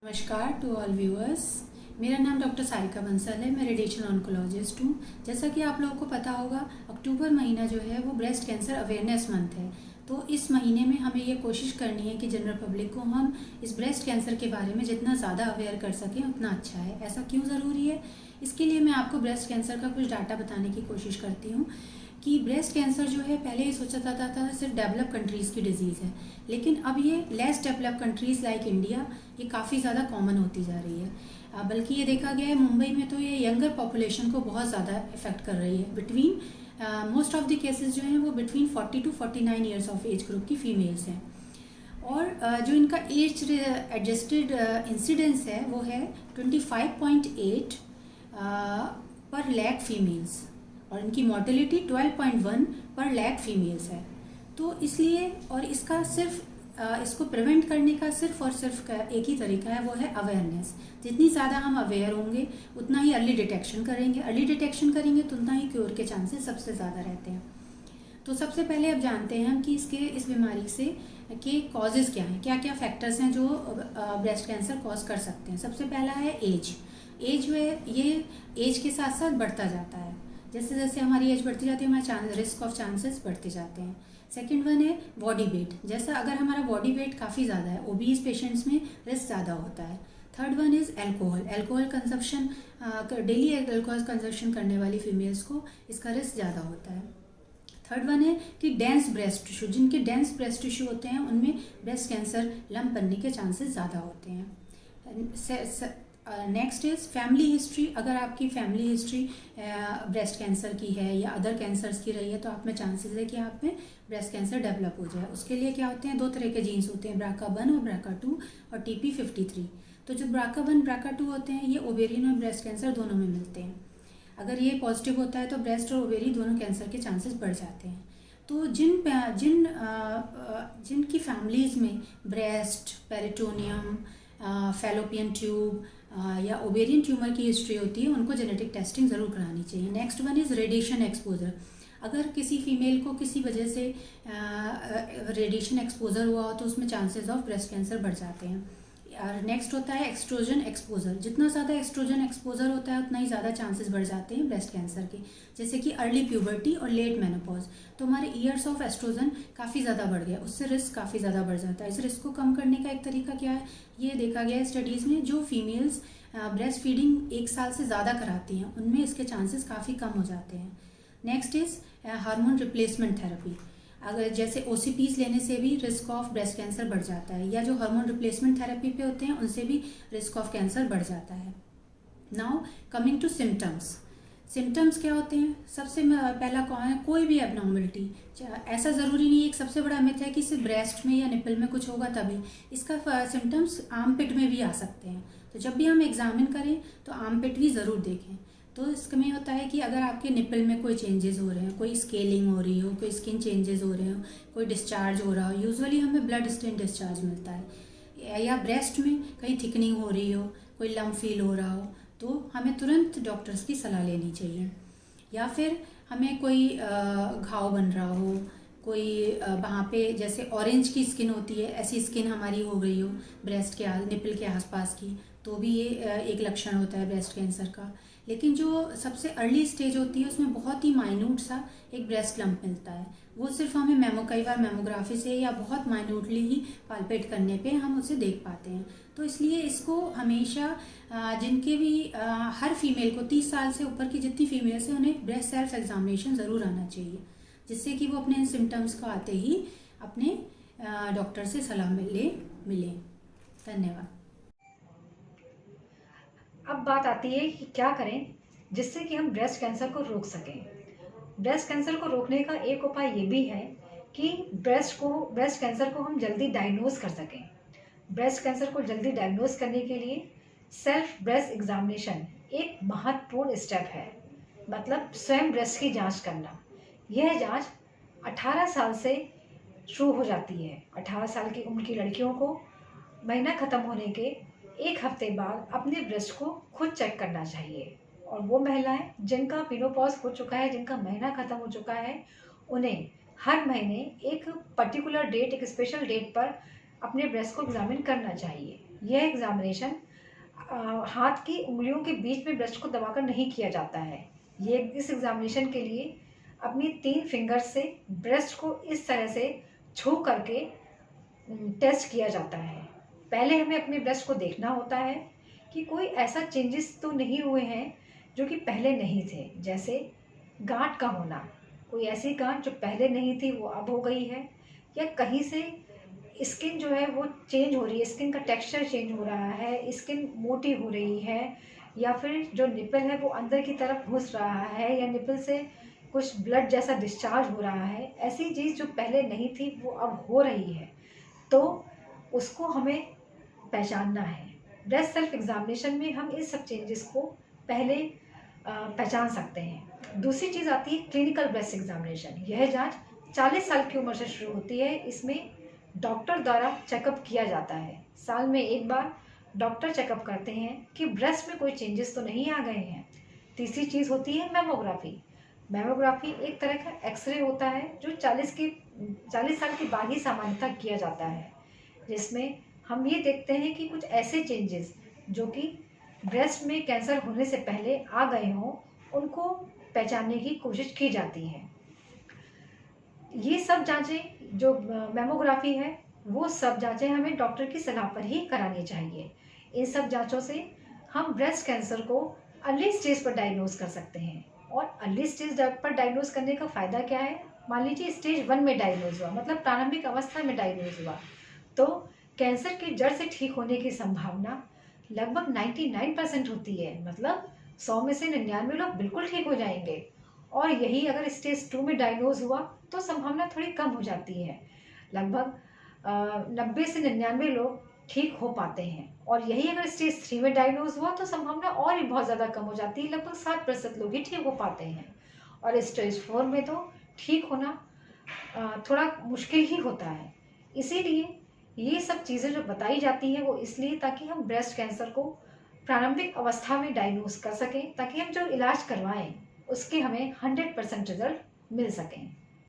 नमस्कार to all viewers. मेरा नाम डॉक्टर सारिका बंसल है। मैं रेडिएशन ऑन्कोलॉजिस्ट हूँ। जैसा कि आप लोगों को पता होगा, अक्टूबर महीना जो है वो ब्रेस्ट कैंसर अवेयरनेस मंथ है। तो इस महीने में हमें ये कोशिश करनी है कि जनरल पब्लिक को हम इस ब्रेस्ट कैंसर के बारे में जितना ज़्यादा अवेयर कर सकें उतना अच्छा है। ऐसा क्यों ज़रूरी है? इसके लिए मैं आपको ब्रेस्ट कैंसर का कुछ डाटा बताने की कोशिश करती हूँ कि ब्रेस्ट कैंसर जो है पहले ये सोचा जाता था सिर्फ डेवलप कंट्रीज़ की डिजीज़ है, लेकिन अब ये less develop countries like India ये काफ़ी ज़्यादा कॉमन होती जा रही है। बल्कि ये देखा गया है मुंबई में तो ये यंगर पॉपुलेशन को बहुत ज़्यादा इफेक्ट कर रही है। Between most of the cases जो हैं वो between 40 to 49 years of age group की फीमेल्स हैं। और जो इनका एज एडजस्टेड इंसिडेंस है वो है 25.8 पर लैख फीमेल्स, और इनकी मॉर्टेलिटी 12.1 पर लैख फीमेल्स है। तो इसलिए और इसका सिर्फ इसको प्रिवेंट करने का सिर्फ और सिर्फ एक ही तरीका है, वो है अवेयरनेस। जितनी ज़्यादा हम अवेयर होंगे उतना ही अर्ली डिटेक्शन करेंगे तो उतना ही क्योर के चांसेस सबसे ज़्यादा रहते हैं। तो सबसे पहले अब जानते हैं हम कि इस बीमारी से के कॉजेज़ क्या हैं, क्या क्या फैक्टर्स हैं जो ब्रेस्ट कैंसर कॉज कर सकते हैं। सबसे पहला है एज। एज में ये एज के साथ साथ बढ़ता जाता है। जैसे जैसे हमारी एज बढ़ती जाती है हमारे रिस्क ऑफ चांसेस बढ़ते जाते हैं। सेकेंड वन है बॉडी वेट। जैसा अगर हमारा बॉडी वेट काफ़ी ज़्यादा है, ओबीज पेशेंट्स में रिस्क ज़्यादा होता है। Third one is alcohol consumption. Daily alcohol consumption करने वाली फीमेल्स को इसका रिस्क ज़्यादा होता है। थर्ड वन है कि डेंस ब्रेस्ट टिश्यू, जिनके डेंस ब्रेस्ट टिश्यू होते हैं उनमें ब्रेस्ट कैंसर लंप बनने के चांसेस ज़्यादा होते हैं। Next is family history. अगर आपकी फैमिली हिस्ट्री ब्रेस्ट कैंसर की है या अदर कैंसर्स की रही है तो आप में चांसेस है कि आप में ब्रेस्ट कैंसर डेवलप हो जाए। उसके लिए क्या होते हैं, दो तरह के जीन्स होते हैं, BRCA1 और BRCA2 और TP53। तो जो BRCA1 BRCA2 होते हैं ये ओवेरियन और ब्रेस्ट कैंसर दोनों में मिलते हैं। अगर ये पॉजिटिव होता है तो ब्रेस्ट और ओवेरी दोनों कैंसर के चांसेस बढ़ जाते हैं। तो जिनकी फैमिलीज़ में ब्रेस्ट, पेरिटोनियम, फैलोपियन ट्यूब या ओवेरियन ट्यूमर की हिस्ट्री होती है उनको जेनेटिक टेस्टिंग ज़रूर करानी चाहिए। Next one is radiation exposure. अगर किसी फीमेल को किसी वजह से रेडिएशन एक्सपोजर हुआ हो तो उसमें चांसेस ऑफ ब्रेस्ट कैंसर बढ़ जाते हैं। और नेक्स्ट होता है एक्सट्रोजन एक्सपोजर। जितना ज़्यादा एक्सट्रोजन एक्सपोजर होता है उतना ही ज़्यादा चांसेस बढ़ जाते हैं ब्रेस्ट कैंसर के, जैसे कि अर्ली प्यूबर्टी और लेट मेनोपॉज। तो हमारे ईयर्स ऑफ एस्ट्रोजन काफ़ी ज़्यादा बढ़ गया, उससे रिस्क काफ़ी ज़्यादा बढ़ जाता है। इस रिस्क को कम करने का एक तरीका क्या है, ये देखा गया है स्टडीज़ में, जो फीमेल्स ब्रेस्ट फीडिंग 1 साल से ज़्यादा कराती हैं उनमें इसके चांसेस काफ़ी कम हो जाते हैं। Next is hormone replacement therapy. अगर जैसे OCPs लेने से भी रिस्क ऑफ ब्रेस्ट कैंसर बढ़ जाता है, या जो हार्मोन रिप्लेसमेंट थेरेपी पे होते हैं उनसे भी रिस्क ऑफ कैंसर बढ़ जाता है। नाउ कमिंग टू सिम्टम्स क्या होते हैं। सबसे पहला कौन है, कोई भी एबनॉर्मलिटी। ऐसा ज़रूरी नहीं है, एक सबसे बड़ा मिथ है कि सिर्फ ब्रेस्ट में या निपल में कुछ होगा तभी। इसका सिम्टम्स आर्मपिट में भी आ सकते हैं। तो जब भी हम एग्जामिन करें तो आर्मपिट भी ज़रूर देखें। तो इसमें होता है कि अगर आपके निपल में कोई चेंजेस हो रहे हैं, कोई स्केलिंग हो रही हो, कोई स्किन चेंजेस हो रहे हो, कोई डिस्चार्ज हो रहा हो, यूजुअली हमें ब्लड स्टेन डिस्चार्ज मिलता है, या ब्रेस्ट में कहीं थिकनिंग हो रही हो, कोई लम्प फील हो रहा हो, तो हमें तुरंत डॉक्टर्स की सलाह लेनी चाहिए। या फिर हमें कोई घाव बन रहा हो, कोई वहाँ पे जैसे ऑरेंज की स्किन होती है, ऐसी स्किन हमारी हो गई हो ब्रेस्ट के निपल के आसपास की, तो भी ये एक लक्षण होता है ब्रेस्ट कैंसर का। लेकिन जो सबसे अर्ली स्टेज होती है उसमें बहुत ही माइन्यूट सा एक ब्रेस्ट लंप मिलता है, वो सिर्फ हमें कई बार मेमोग्राफी से या बहुत माइन्यूटली ही पाल्पेट करने पे हम उसे देख पाते हैं। तो इसलिए इसको हमेशा जिनके भी हर फीमेल को 30 साल से ऊपर की जितनी फीमेल्स हैं उन्हें ब्रेस्ट सेल्फ एग्जामिनेशन ज़रूर आना चाहिए, जिससे कि वो अपने सिम्टम्स को आते ही अपने डॉक्टर से सलाह मिले। धन्यवाद। अब बात आती है कि क्या करें जिससे कि हम ब्रेस्ट कैंसर को रोक सकें। ब्रेस्ट कैंसर को रोकने का एक उपाय ये भी है कि ब्रेस्ट कैंसर को हम जल्दी डायग्नोज कर सकें। ब्रेस्ट कैंसर को जल्दी डायग्नोज करने के लिए सेल्फ ब्रेस्ट एग्जामिनेशन एक महत्वपूर्ण स्टेप है। मतलब स्वयं ब्रेस्ट की जांच करना। यह जांच 18 साल से शुरू हो जाती है। 18 साल की उम्र की लड़कियों को महीना ख़त्म होने के 1 हफ्ते बाद अपने ब्रेस्ट को खुद चेक करना चाहिए। और वो महिलाएं जिनका पीनोपॉज हो चुका है, जिनका महीना ख़त्म हो चुका है, उन्हें हर महीने एक पर्टिकुलर डेट, एक स्पेशल डेट पर अपने ब्रेस्ट को एग्जामिन करना चाहिए। यह एग्जामिनेशन हाथ की उंगलियों के बीच में ब्रेस्ट को दबाकर नहीं किया जाता है। ये इस एग्जामिनेशन के लिए अपनी 3 फिंगर्स से ब्रेस्ट को इस तरह से छू करके टेस्ट किया जाता है। पहले हमें अपने ब्रेस्ट को देखना होता है कि कोई ऐसा चेंजेस तो नहीं हुए हैं जो कि पहले नहीं थे, जैसे गांठ का होना, कोई ऐसी गांठ जो पहले नहीं थी वो अब हो गई है, या कहीं से स्किन जो है वो चेंज हो रही है, स्किन का टेक्सचर चेंज हो रहा है, स्किन मोटी हो रही है, या फिर जो निपल है वो अंदर की तरफ घुस रहा है, या निपल से कुछ ब्लड जैसा डिस्चार्ज हो रहा है। ऐसी चीज़ जो पहले नहीं थी वो अब हो रही है, तो उसको हमें पहचानना है। ब्रेस्ट सेल्फ एग्जामिनेशन में हम इन सब चेंजेस को पहले पहचान सकते हैं। दूसरी चीज़ आती है क्लिनिकल ब्रेस्ट एग्जामिनेशन। यह जांच 40 साल की उम्र से शुरू होती है। इसमें डॉक्टर द्वारा चेकअप किया जाता है। साल में एक बार डॉक्टर चेकअप करते हैं कि ब्रेस्ट में कोई चेंजेस तो नहीं आ गए हैं। तीसरी चीज़ होती है मैमोग्राफी। मैमोग्राफी एक तरह का एक्सरे होता है जो 40 साल के बाद ही सामान्यतः किया जाता है, जिसमें हम ये देखते हैं कि कुछ ऐसे चेंजेस जो कि ब्रेस्ट में कैंसर होने से पहले आ गए हों, उनको पहचानने की कोशिश की जाती है। ये सब जांचें जो मैमोग्राफी है वो सब जांचें हमें डॉक्टर की सलाह पर ही करानी चाहिए। इन सब जांचों से हम ब्रेस्ट कैंसर को अर्ली स्टेज पर डायग्नोज कर सकते हैं। और अर्ली स्टेज पर डायग्नोज करने का फ़ायदा क्या है? मान लीजिए स्टेज 1 में डायग्नोज हुआ, मतलब प्रारंभिक अवस्था में डायग्नोज हुआ, तो कैंसर की जड़ से ठीक होने की संभावना लगभग 99% होती है। मतलब 100 में से 99 लोग बिल्कुल ठीक हो जाएंगे। और यही अगर स्टेज 2 में डायग्नोज हुआ तो संभावना थोड़ी कम हो जाती है, लगभग 90 से 99 लोग ठीक हो पाते हैं। और यही अगर स्टेज 3 में डायग्नोज हुआ तो संभावना और भी बहुत ज़्यादा कम हो जाती है, लगभग 7% लोग ही ठीक हो पाते हैं। और स्टेज 4 में तो ठीक होना थोड़ा मुश्किल ही होता है। इसीलिए ये सब चीज़ें जो बताई जाती हैं वो इसलिए ताकि हम ब्रेस्ट कैंसर को प्रारंभिक अवस्था में डायग्नोज कर सकें, ताकि हम जो इलाज करवाएं उसके हमें 100% रिजल्ट मिल सकें।